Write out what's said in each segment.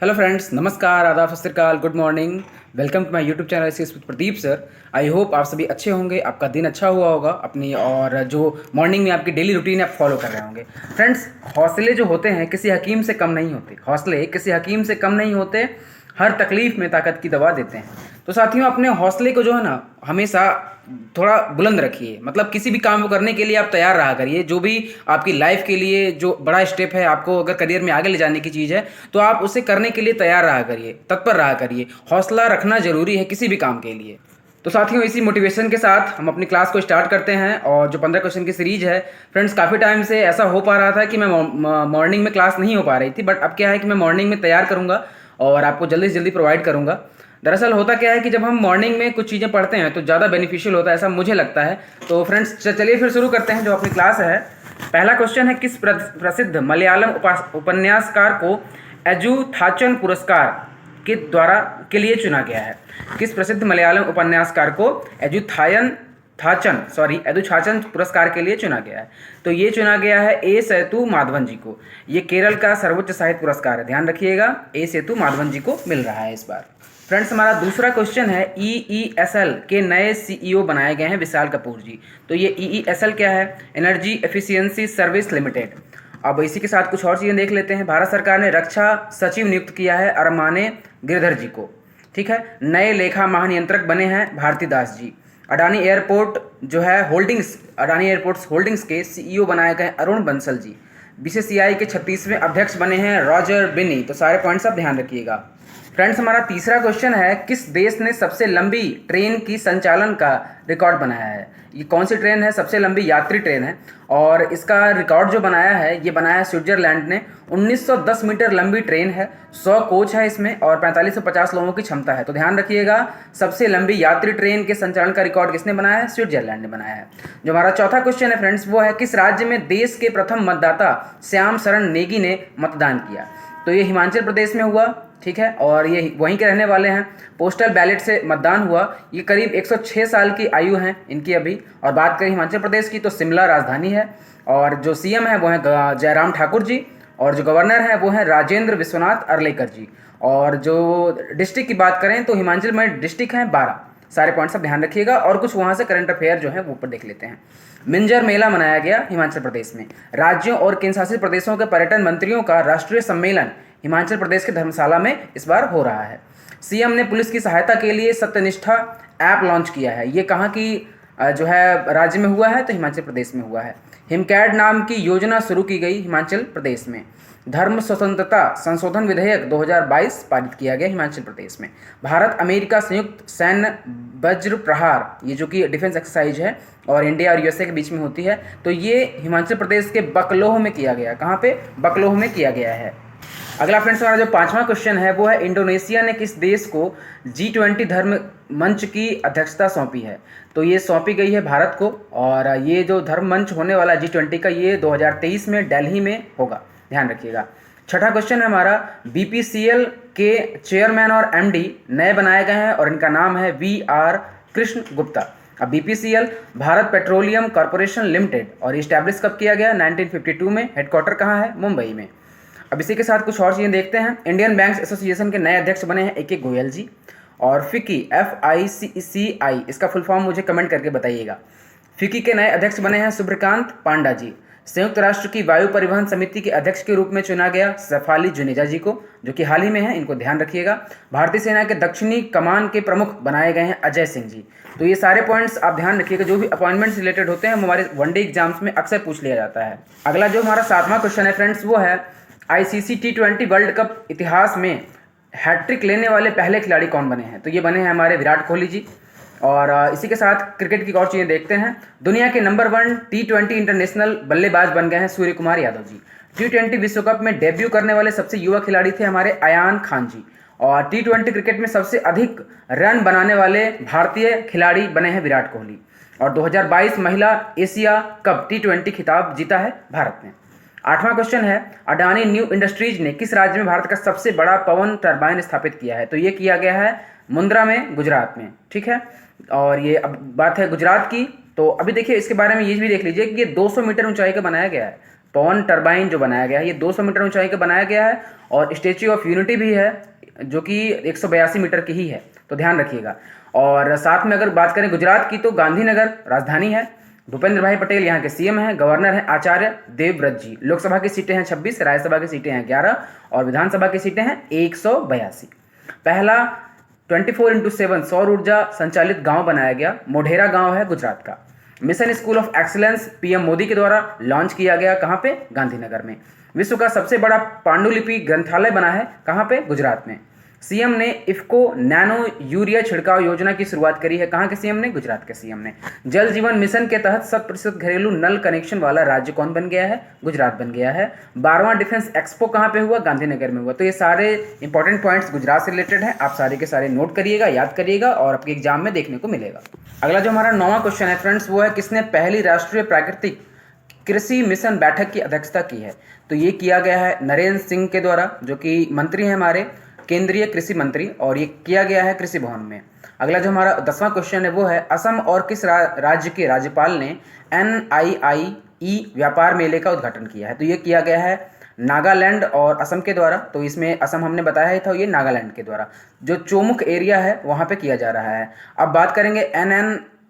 Hello friends, नमस्कार, आदाब, Sat Sri Akal, good morning. Welcome to my YouTube channel SS with Pradeep sir. I hope आप सभी अच्छे होंगे, आपका दिन अच्छा हुआ होगा अपनी, और जो मॉर्निंग में आपकी डेली रूटीन आप फॉलो कर रहे होंगे। फ्रेंड्स, हौसले जो होते हैं किसी हकीम से कम नहीं होते। हौसले किसी हकीम से कम नहीं होते, हर तकलीफ में ताकत की दवा देते हैं। तो साथियों, अपने हौसले को जो है ना हमेशा थोड़ा बुलंद रखिए। मतलब किसी भी काम को करने के लिए आप तैयार रहा करिए। जो भी आपकी लाइफ के लिए जो बड़ा स्टेप है, आपको अगर करियर में आगे ले जाने की चीज़ है, तो आप उसे करने के लिए तैयार रहा करिए, तत्पर रहा करिए। हौसला रखना जरूरी है किसी भी काम के लिए। तो साथियों, इसी मोटिवेशन के साथ हम अपनी क्लास को स्टार्ट करते हैं। और जो 15 क्वेश्चन की सीरीज है फ्रेंड्स, काफ़ी टाइम से ऐसा हो पा रहा था कि मैं मॉर्निंग में क्लास नहीं हो पा रही थी, बट अब क्या है कि मैं मॉर्निंग में तैयार करूँगा और आपको जल्दी से जल्दी प्रोवाइड करूँगा। दरअसल होता क्या है कि जब हम मॉर्निंग में कुछ चीज़ें पढ़ते हैं तो ज़्यादा बेनिफिशियल होता है, ऐसा मुझे लगता है। तो फ्रेंड्स, चलिए फिर शुरू करते हैं जो अपनी क्लास है। पहला क्वेश्चन है, किस प्रसिद्ध मलयालम उपन्यासकार को एजुथाचन पुरस्कार के लिए चुना गया है? किस प्रसिद्ध मलयालम उपन्यासकार को एदुछाचन पुरस्कार के लिए चुना गया है? तो ये चुना गया है ए सेतु माधवन जी को। ये केरल का सर्वोच्च साहित्य पुरस्कार है, ध्यान रखिएगा। ए सेतु माधवन जी को मिल रहा है इस बार। फ्रेंड्स, हमारा दूसरा क्वेश्चन है, EESL के नए CEO बनाए गए हैं विशाल कपूर जी। तो ये EESL क्या है? Energy efficiency service limited. अब इसी के साथ कुछ और चीज़ें देख लेते हैं। भारत सरकार ने रक्षा सचिव नियुक्त किया है अरमाने गिरधर जी को। ठीक है। नए लेखा महानियंत्रक बने हैं भारती दास जी। अडानी एयरपोर्ट जो है होल्डिंग्स, अडानी एयरपोर्ट्स होल्डिंग्स के CEO बनाए गए अरुण बंसल जी। BCCI के 36वें अध्यक्ष बने हैं रॉजर बिनी। तो सारे पॉइंट्स आप ध्यान रखिएगा। फ्रेंड्स, हमारा तीसरा क्वेश्चन है, किस देश ने सबसे लंबी ट्रेन की संचालन का रिकॉर्ड बनाया है? ये कौन सी ट्रेन है? सबसे लंबी यात्री ट्रेन है, और इसका रिकॉर्ड जो बनाया है ये बनाया है स्विट्जरलैंड ने। 1910 मीटर लंबी ट्रेन है, 100 कोच है इसमें, और 4550 लोगों की क्षमता है। तो ध्यान रखिएगा, सबसे लंबी यात्री ट्रेन के संचालन का रिकॉर्ड किसने बनाया है? स्विट्जरलैंड ने बनाया है। जो हमारा चौथा क्वेश्चन है फ्रेंड्स, वो है, किस राज्य में देश के प्रथम मतदाता श्याम शरण नेगी ने मतदान किया? तो ये हिमाचल प्रदेश में हुआ। ठीक है, और ये वहीं के रहने वाले हैं। पोस्टल बैलेट से मतदान हुआ। ये करीब 106 साल की आयु है इनकी अभी। और बात करें हिमाचल प्रदेश की, तो शिमला राजधानी है, और जो CM है वो है जयराम ठाकुर जी, और जो गवर्नर है वो है राजेंद्र विश्वनाथ अर्लेकर जी। और जो डिस्ट्रिक्ट की बात करें तो हिमाचल में डिस्ट्रिक्ट हैं 12। सारे पॉइंट्स आप ध्यान रखिएगा, और कुछ वहाँ से करंट अफेयर जो है वो ऊपर देख लेते हैं। मिंजर मेला मनाया गया हिमाचल प्रदेश में। राज्यों और केंद्रशासित प्रदेशों के पर्यटन मंत्रियों का राष्ट्रीय सम्मेलन हिमाचल प्रदेश के धर्मशाला में इस बार हो रहा है। CM ने पुलिस की सहायता के लिए सत्यनिष्ठा ऐप लॉन्च किया है। ये कहाँ की जो है राज्य में हुआ है? तो हिमाचल प्रदेश में हुआ है। हिमकैड नाम की योजना शुरू की गई हिमाचल प्रदेश में। धर्म स्वतंत्रता संशोधन विधेयक 2022 पारित किया गया हिमाचल प्रदेश में। भारत अमेरिका संयुक्त सैन्य वज्र प्रहार, ये जो कि डिफेंस एक्सरसाइज है और इंडिया और USA के बीच में होती है, तो ये हिमाचल प्रदेश के बकलोह में किया गया। कहाँ पे? बकलोह में किया गया है। अगला फ्रेंड्स, हमारा जो पांचवा क्वेश्चन है वो है, इंडोनेशिया ने किस देश को G20 धर्म मंच की अध्यक्षता सौंपी है? तो ये सौंपी गई है भारत को, और ये जो धर्म मंच होने वाला G20 का, ये 2023 में दिल्ली में होगा, ध्यान रखिएगा। छठा क्वेश्चन है हमारा, BPCL के चेयरमैन और MD नए बनाए गए हैं, और इनका नाम है VR कृष्ण गुप्ता। अब BPCL Bharat petroleum corporation limited, और इस्टेब्लिश कब किया गया? 1952 में। हेडक्वार्टर कहाँ है? मुंबई में। अब इसी के साथ कुछ और चीज़ें देखते हैं। इंडियन बैंक्स एसोसिएशन के नए अध्यक्ष बने हैं AK गोयल जी। और फिकी FICCI, इसका फुल फॉर्म मुझे कमेंट करके बताइएगा। फिकी के नए अध्यक्ष बने हैं सुब्रकांत पांडा जी। संयुक्त राष्ट्र की वायु परिवहन समिति के अध्यक्ष के रूप में चुना गया सफाली जुनेजा जी को, जो कि हाल ही में है, इनको ध्यान रखिएगा। भारतीय सेना के दक्षिणी कमान के प्रमुख बनाए गए हैं अजय सिंह जी। तो ये सारे पॉइंट्स आप ध्यान रखिएगा। जो भी अपॉइंटमेंट्स रिलेटेड होते हैं हमारे वनडे एग्जाम्स में अक्सर पूछ लिया जाता है। अगला जो हमारा सातवां क्वेश्चन है फ्रेंड्स, वो है, ICC T20 वर्ल्ड कप इतिहास में हैट्रिक लेने वाले पहले खिलाड़ी कौन बने हैं? तो ये बने हैं हमारे विराट कोहली जी। और इसी के साथ क्रिकेट की और चीज़ें देखते हैं। दुनिया के नंबर 1 T20 इंटरनेशनल बल्लेबाज बन गए हैं सूर्य कुमार यादव जी। T20 विश्व कप में डेब्यू करने वाले सबसे युवा खिलाड़ी थे हमारे अयान खान जी। और T20 क्रिकेट में सबसे अधिक रन बनाने वाले भारतीय खिलाड़ी बने हैं विराट कोहली। और 2022 महिला एशिया कप T20 खिताब जीता है भारत ने। आठवां क्वेश्चन है, अडानी न्यू इंडस्ट्रीज ने किस राज्य में भारत का सबसे बड़ा पवन टरबाइन स्थापित किया है? तो ये किया गया है मुंद्रा में, गुजरात में। ठीक है, और ये अब बात है गुजरात की। तो अभी देखिए इसके बारे में ये भी देख लीजिए कि ये 200 मीटर ऊंचाई का बनाया गया है। पवन टरबाइन जो बनाया गया है ये 200 मीटर ऊंचाई का बनाया गया है, और स्टेच्यू ऑफ यूनिटी भी है जो कि 182 मीटर की ही है, तो ध्यान रखिएगा। और साथ में अगर बात करें गुजरात की तो गांधीनगर राजधानी है। भूपेंद्र भाई पटेल यहाँ के सीएम हैं। गवर्नर हैं आचार्य देवव्रत जी। लोकसभा की सीटें हैं 26, राज्यसभा की सीटें हैं 11 और विधानसभा की सीटें हैं 182। पहला 24x7 सौर ऊर्जा संचालित गांव बनाया गया, मोढेरा गांव है गुजरात का। Mission school of excellence PM Modi के द्वारा लॉन्च किया गया, कहाँ पे? गांधीनगर में। विश्व का सबसे बड़ा पांडुलिपि ग्रंथालय बना है, कहाँ पे? गुजरात में। सीएम ने इफ्को नैनो यूरिया छिड़काव योजना की शुरुआत करी है, कहाँ के सीएम ने? गुजरात के सीएम ने। जल जीवन मिशन के तहत 100% घरेलू नल कनेक्शन वाला राज्य कौन बन गया है? गुजरात बन गया है। 12वां डिफेंस एक्सपो कहाँ पे हुआ? गांधीनगर में हुआ। तो ये सारे इंपॉर्टेंट पॉइंट्स गुजरात से रिलेटेड हैं, आप सारे के सारे नोट करिएगा, याद करिएगा और आपके एग्जाम में देखने को मिलेगा। अगला जो हमारा 9वां क्वेश्चन है फ्रेंड्स, वो है किसने पहली राष्ट्रीय प्राकृतिक कृषि मिशन बैठक की अध्यक्षता की है? तो ये किया गया है नरेंद्र सिंह के द्वारा, जो कि मंत्री हैं हमारे केंद्रीय कृषि मंत्री, और ये किया गया है कृषि भवन में। अगला जो हमारा 10वां क्वेश्चन है वो है असम और किस राज्य के राज्यपाल ने NIIE व्यापार मेले का उद्घाटन किया है? तो ये किया गया है नागालैंड और असम के द्वारा। तो इसमें असम हमने बताया ही था, ये नागालैंड के द्वारा जो चोमुख एरिया है वहाँ पे किया जा रहा है। अब बात करेंगे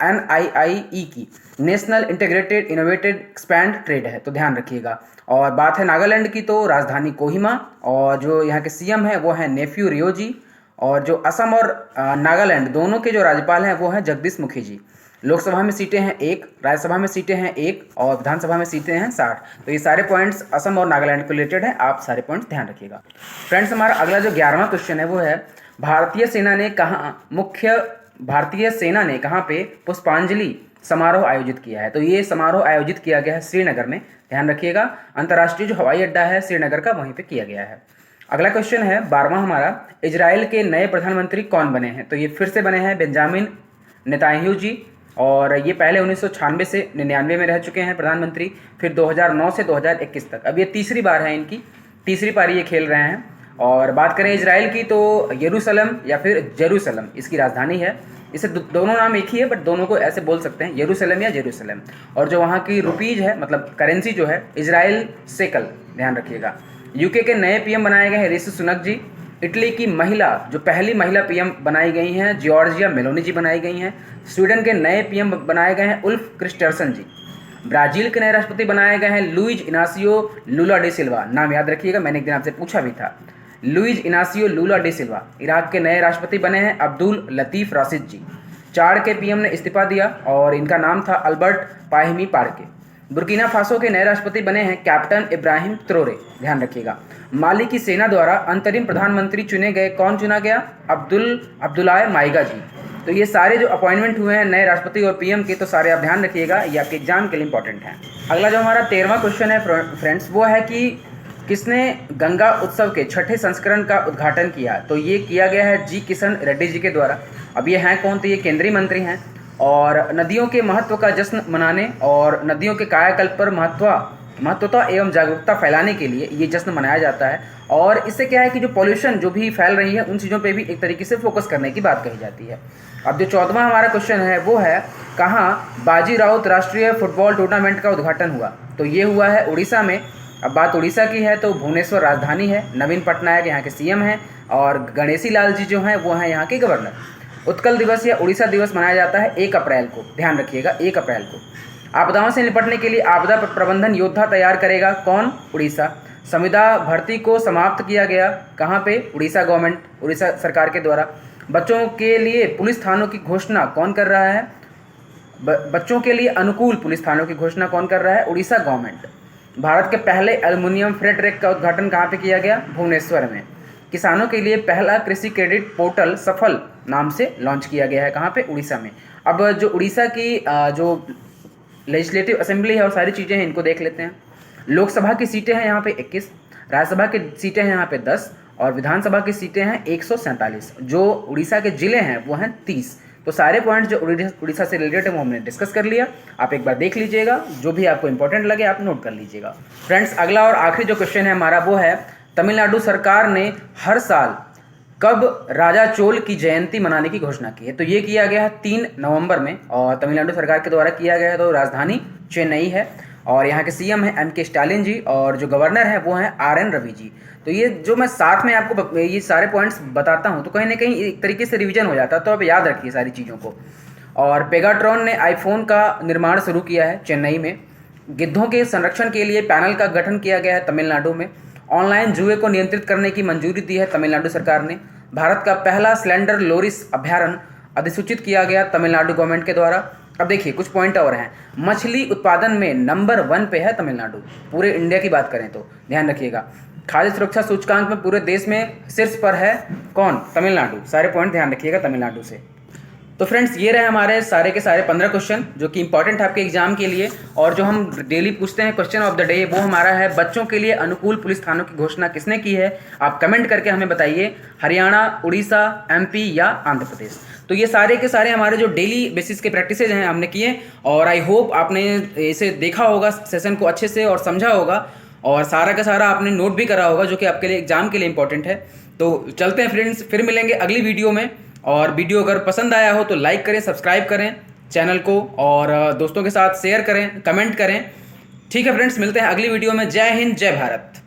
NIIE की, national integrated innovated expand trade है, तो ध्यान रखिएगा। और बात है नागालैंड की तो राजधानी कोहिमा, और जो यहाँ के सीएम हैं वो हैं नेफ्यू रियो जी, और जो असम और नागालैंड दोनों के जो राज्यपाल हैं वो हैं जगदीश मुखी जी। लोकसभा में सीटें हैं 1, राज्यसभा में सीटें हैं 1 और विधानसभा में सीटें हैं 60। तो ये सारे पॉइंट्स असम और नागालैंड को रिलेटेड है, आप सारे पॉइंट्स ध्यान रखिएगा। फ्रेंड्स हमारा अगला जो 11वां क्वेश्चन है वो है भारतीय सेना ने कहाँ पे पुष्पांजलि समारोह आयोजित किया है? तो ये समारोह आयोजित किया गया है श्रीनगर में, ध्यान रखिएगा। अंतर्राष्ट्रीय जो हवाई अड्डा है श्रीनगर का, वहीं पे किया गया है। अगला क्वेश्चन है 12वां हमारा, इजराइल के नए प्रधानमंत्री कौन बने हैं? तो ये फिर से बने हैं बेंजामिन नेतान्याहू जी, और ये पहले 1996 से 99 में रह चुके हैं प्रधानमंत्री, फिर 2009 से 2021 तक। अब ये तीसरी बार है इनकी, तीसरी पारी ये खेल रहे हैं। और बात करें इजराइल की तो यरूशलेम या फिर जेरूशलम इसकी राजधानी है। इसे दोनों नाम एक ही है, बट दोनों को ऐसे बोल सकते हैं, यरूशलेम या जेरूशलेम। और जो वहाँ की रुपीज है, मतलब करेंसी जो है, इजराइल सेकल, ध्यान रखिएगा। यूके के नए पीएम बनाए गए हैं ऋषि सुनक जी। इटली की महिला जो पहली महिला पीएम बनाई गई हैं जॉर्जिया मेलोनी जी बनाई गई हैं। स्वीडन के नए पीएम बनाए गए हैं उल्फ क्रिस्टर्सन जी। ब्राजील के नए राष्ट्रपति बनाए गए हैं लुइज इनासियो लूला डे सिल्वा, नाम याद रखिएगा, मैंने एक दिन आपसे पूछा भी था, लुइज इनासियो लूला डे सिल्वा। इराक के नए राष्ट्रपति बने हैं अब्दुल लतीफ़ राशिद जी। चाड के पीएम ने इस्तीफा दिया और इनका नाम था अल्बर्ट पाहिमी पार्के। बुर्किना फासो के नए राष्ट्रपति बने हैं कैप्टन इब्राहिम त्रोरे, ध्यान रखिएगा। माली की सेना द्वारा अंतरिम प्रधानमंत्री चुने गए, कौन चुना गया? अब्दुल्लाह माइगा जी। तो ये सारे जो अपॉइंटमेंट हुए हैं नए राष्ट्रपति और पीएम के, तो सारे आप ध्यान रखिएगा, ये आपके एग्जाम के लिए इंपॉर्टेंट हैं। अगला जो हमारा 13वां क्वेश्चन है फ्रेंड्स, वो है कि किसने गंगा उत्सव के 6ठे संस्करण का उद्घाटन किया? तो ये किया गया है जी किशन रेड्डी जी के द्वारा। अब ये हैं कौन? तो ये केंद्रीय मंत्री हैं, और नदियों के महत्व का जश्न मनाने और नदियों के कायाकल्प पर महत्वता एवं जागरूकता फैलाने के लिए ये जश्न मनाया जाता है। और इससे क्या है कि जो पॉल्यूशन जो भी फैल रही है उन चीज़ों पे भी एक तरीके से फोकस करने की बात कही जाती है। अब जो 14वां हमारा क्वेश्चन है वो है कहाँ बाजी राउत राष्ट्रीय फुटबॉल टूर्नामेंट का उद्घाटन हुआ? तो ये हुआ है उड़ीसा में। अब बात उड़ीसा की है तो भुवनेश्वर राजधानी है, नवीन पटनायक यहाँ के सीएम हैं, और गणेशी लाल जी जो हैं वो हैं यहाँ के गवर्नर। उत्कल दिवस या उड़ीसा दिवस मनाया जाता है 1 अप्रैल को, ध्यान रखिएगा 1 अप्रैल को। आपदाओं से निपटने के लिए आपदा प्रबंधन योद्धा तैयार करेगा, कौन? उड़ीसा। संविदा भर्ती को समाप्त किया गया, कहाँ पे? उड़ीसा गवर्नमेंट, उड़ीसा सरकार के द्वारा। बच्चों के लिए पुलिस थानों की घोषणा कौन कर रहा है? बच्चों के लिए अनुकूल पुलिस थानों की घोषणा कौन कर रहा है? उड़ीसा गवर्नमेंट। भारत के पहले एल्युमिनियम फ्रेट रेक का उद्घाटन कहाँ पे किया गया? भुवनेश्वर में। किसानों के लिए पहला कृषि क्रेडिट पोर्टल सफल नाम से लॉन्च किया गया है, कहाँ पे? उड़ीसा में। अब जो उड़ीसा की जो लेजिस्लेटिव असेंबली है और सारी चीज़ें हैं इनको देख लेते हैं। लोकसभा की सीटें हैं यहाँ पे 21, राज्यसभा की सीटें हैं यहाँ पे 10 और विधानसभा की सीटें हैं 147। जो उड़ीसा के जिले हैं वो हैं 30। तो सारे पॉइंट्स जो उड़ीसा से रिलेटेड है वो हमने डिस्कस कर लिया, आप एक बार देख लीजिएगा, जो भी आपको इंपॉर्टेंट लगे आप नोट कर लीजिएगा। फ्रेंड्स अगला और आखिरी जो क्वेश्चन है हमारा वो है तमिलनाडु सरकार ने हर साल कब राजा चोल की जयंती मनाने की घोषणा की है? तो ये किया गया है 3 नवंबर में और तमिलनाडु सरकार के द्वारा किया गया है। तो राजधानी चेन्नई है। और यहाँ के सीएम हैं एम के स्टालिन जी, और जो गवर्नर है वो हैं RN रवि जी। तो ये जो मैं साथ में आपको ये सारे पॉइंट्स बताता हूँ तो कहीं ना कहीं एक तरीके से रिवीजन हो जाता है, तो आप याद रखिए सारी चीज़ों को। और पेगाट्रॉन ने आईफोन का निर्माण शुरू किया है चेन्नई में। गिद्धों के संरक्षण के लिए पैनल का गठन किया गया है तमिलनाडु में। ऑनलाइन जुए को नियंत्रित करने की मंजूरी दी है तमिलनाडु सरकार ने। भारत का पहला स्लेंडर लोरिस अभयारण्य अधिसूचित किया गया तमिलनाडु गवर्नमेंट के द्वारा। अब देखिए कुछ पॉइंट और हैं। मछली उत्पादन में नंबर 1 पे है तमिलनाडु, पूरे इंडिया की बात करें तो ध्यान रखिएगा। खाद्य सुरक्षा सूचकांक में पूरे देश में शीर्ष पर है कौन? तमिलनाडु। सारे पॉइंट ध्यान रखिएगा तमिलनाडु से। तो फ्रेंड्स ये रहे हमारे सारे के सारे 15 क्वेश्चन जो कि इंपॉर्टेंट है आपके एग्जाम के लिए। और जो हम डेली पूछते हैं क्वेश्चन ऑफ द डे, वो हमारा है बच्चों के लिए अनुकूल पुलिस थानों की घोषणा किसने की है? आप कमेंट करके हमें बताइए, हरियाणा, उड़ीसा, MP या आंध्र प्रदेश। तो ये सारे के सारे हमारे जो डेली बेसिस के प्रैक्टिसेज हैं हमने किए, और आई होप आपने इसे देखा होगा सेशन को अच्छे से और समझा होगा, और सारा का सारा आपने नोट भी करा होगा, जो कि आपके लिए एग्जाम के लिए इंपॉर्टेंट है। तो चलते हैं फ्रेंड्स, फिर मिलेंगे अगली वीडियो में। और वीडियो अगर पसंद आया हो तो लाइक करें, सब्सक्राइब करें चैनल को, और दोस्तों के साथ शेयर करें, कमेंट करें। ठीक है फ्रेंड्स, मिलते हैं अगली वीडियो में। जय हिंद, जय भारत।